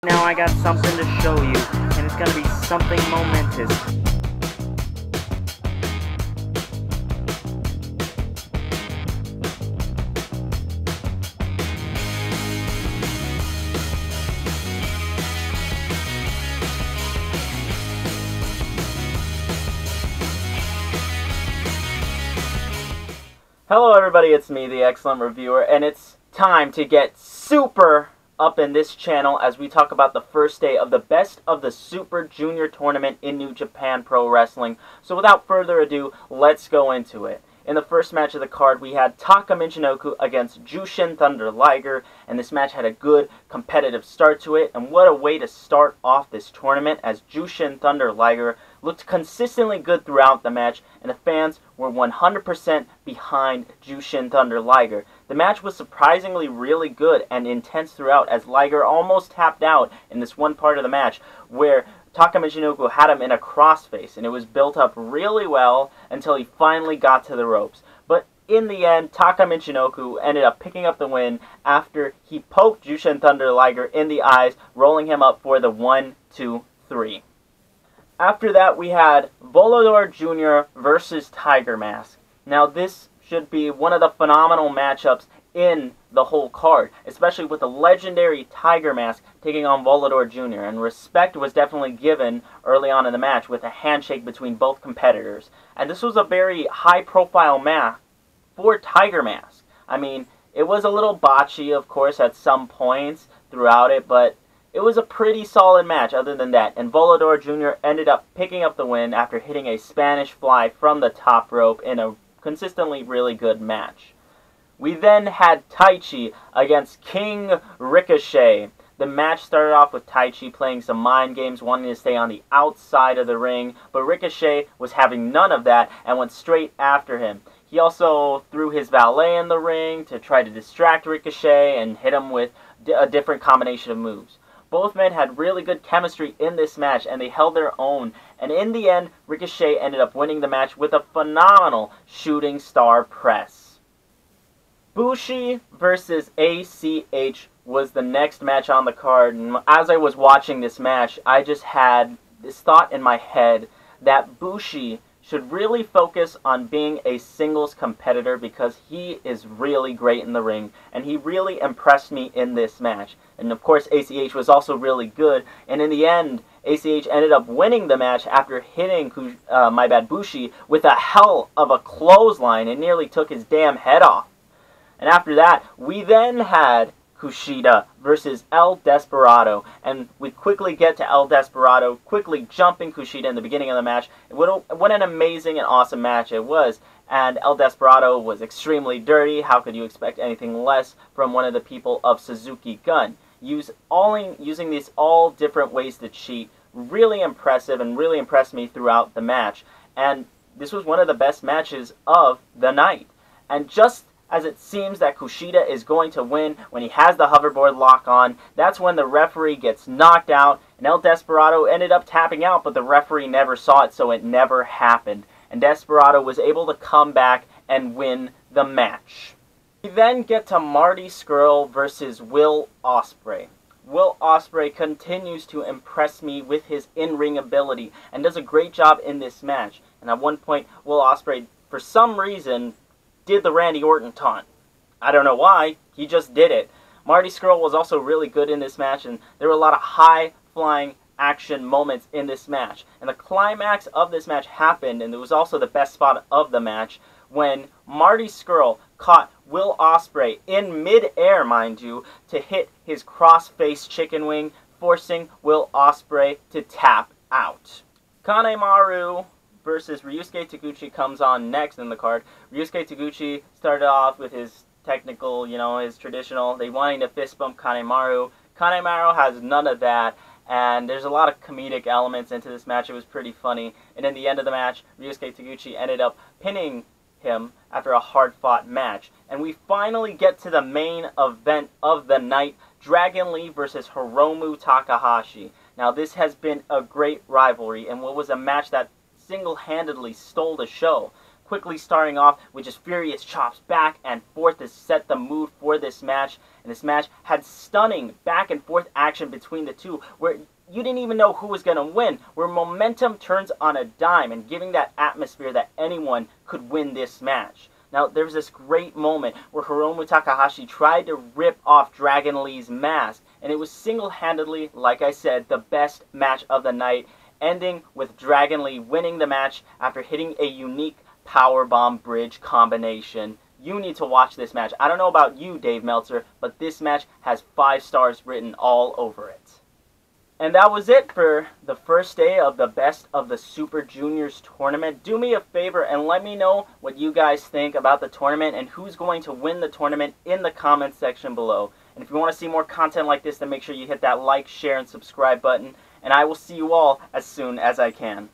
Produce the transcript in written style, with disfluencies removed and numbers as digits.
Now I got something to show you, and it's gonna be something momentous. Hello everybody, it's me, the Excellent Reviewer, and it's time to get super up in this channel as we talk about the first day of the Best of the Super Junior Tournament in New Japan Pro Wrestling. So without further ado, let's go into it. In the first match of the card, we had Taka Michinoku against Jushin Thunder Liger, and this match had a good competitive start to it, and what a way to start off this tournament, as Jushin Thunder Liger looked consistently good throughout the match, and the fans were 100% behind Jushin Thunder Liger. The match was surprisingly really good and intense throughout, as Liger almost tapped out in this one part of the match where Taka Michinoku had him in a crossface, and it was built up really well until he finally got to the ropes. But in the end, Taka Michinoku ended up picking up the win after he poked Jushin Thunder Liger in the eyes, rolling him up for the 1, 2, 3. After that, we had Volador Jr. versus Tiger Mask. Now, this should be one of the phenomenal matchups in the whole card, especially with the legendary Tiger Mask taking on Volador Jr., and respect was definitely given early on in the match with a handshake between both competitors. And this was a very high-profile match for Tiger Mask. I mean, it was a little botchy, of course, at some points throughout it, but it was a pretty solid match other than that, and Volador Jr. ended up picking up the win after hitting a Spanish fly from the top rope in a consistently really good match. We then had Taichi against King Ricochet. The match started off with Taichi playing some mind games, wanting to stay on the outside of the ring, but Ricochet was having none of that and went straight after him. He also threw his valet in the ring to try to distract Ricochet and hit him with a different combination of moves. Both men had really good chemistry in this match, and they held their own. And in the end, Ricochet ended up winning the match with a phenomenal shooting star press. Bushi versus ACH was the next match on the card, and as I was watching this match, I just had this thought in my head that Bushi should really focus on being a singles competitor, because he is really great in the ring, and he really impressed me in this match. And of course, ACH was also really good, and in the end, ACH ended up winning the match after hitting Bushi with a hell of a clothesline and nearly took his damn head off. And after that, we then had Kushida versus El Desperado, and we quickly get to El Desperado quickly jumping Kushida in the beginning of the match. What an amazing and awesome match it was, and El Desperado was extremely dirty. How could you expect anything less from one of the people of Suzuki Gun? Using these all different ways to cheat, really impressive and really impressed me throughout the match, and this was one of the best matches of the night. And just as it seems that Kushida is going to win when he has the hoverboard lock on, that's when the referee gets knocked out, and El Desperado ended up tapping out, but the referee never saw it, so it never happened. And Desperado was able to come back and win the match. We then get to Marty Scurll versus Will Ospreay. Will Ospreay continues to impress me with his in-ring ability and does a great job in this match. And at one point, Will Ospreay, for some reason, did the Randy Orton taunt. I don't know why, he just did it. Marty Scurll was also really good in this match, and there were a lot of high-flying action moments in this match. And the climax of this match happened, and it was also the best spot of the match, when Marty Scurll caught Will Ospreay in mid-air, mind you, to hit his cross-face chicken wing, forcing Will Ospreay to tap out. Kanemaru versus Ryusuke Taguchi comes on next in the card. Ryusuke Taguchi started off with his technical, his traditional, they wanting to fist bump Kanemaru. Kanemaru has none of that, and there's a lot of comedic elements into this match. It was pretty funny. And in the end of the match, Ryusuke Taguchi ended up pinning him after a hard-fought match. And we finally get to the main event of the night, Dragon Lee versus Hiromu Takahashi. Now, this has been a great rivalry, and what was a match that single-handedly stole the show. quickly starting off with just furious chops back and forth to set the mood for this match. And this match had stunning back and forth action between the two where you didn't even know who was going to win, where momentum turns on a dime and giving that atmosphere that anyone could win this match. Now, there was this great moment where Hiromu Takahashi tried to rip off Dragon Lee's mask, and it was single-handedly, like I said, the best match of the night, ending with Dragon Lee winning the match after hitting a unique powerbomb bridge combination. You need to watch this match. I don't know about you, Dave Meltzer, but this match has 5 stars written all over it. And that was it for the first day of the Best of the Super Juniors tournament. Do me a favor and let me know what you guys think about the tournament and who's going to win the tournament in the comments section below. And if you want to see more content like this, then make sure you hit that like, share, and subscribe button. And I will see you all as soon as I can.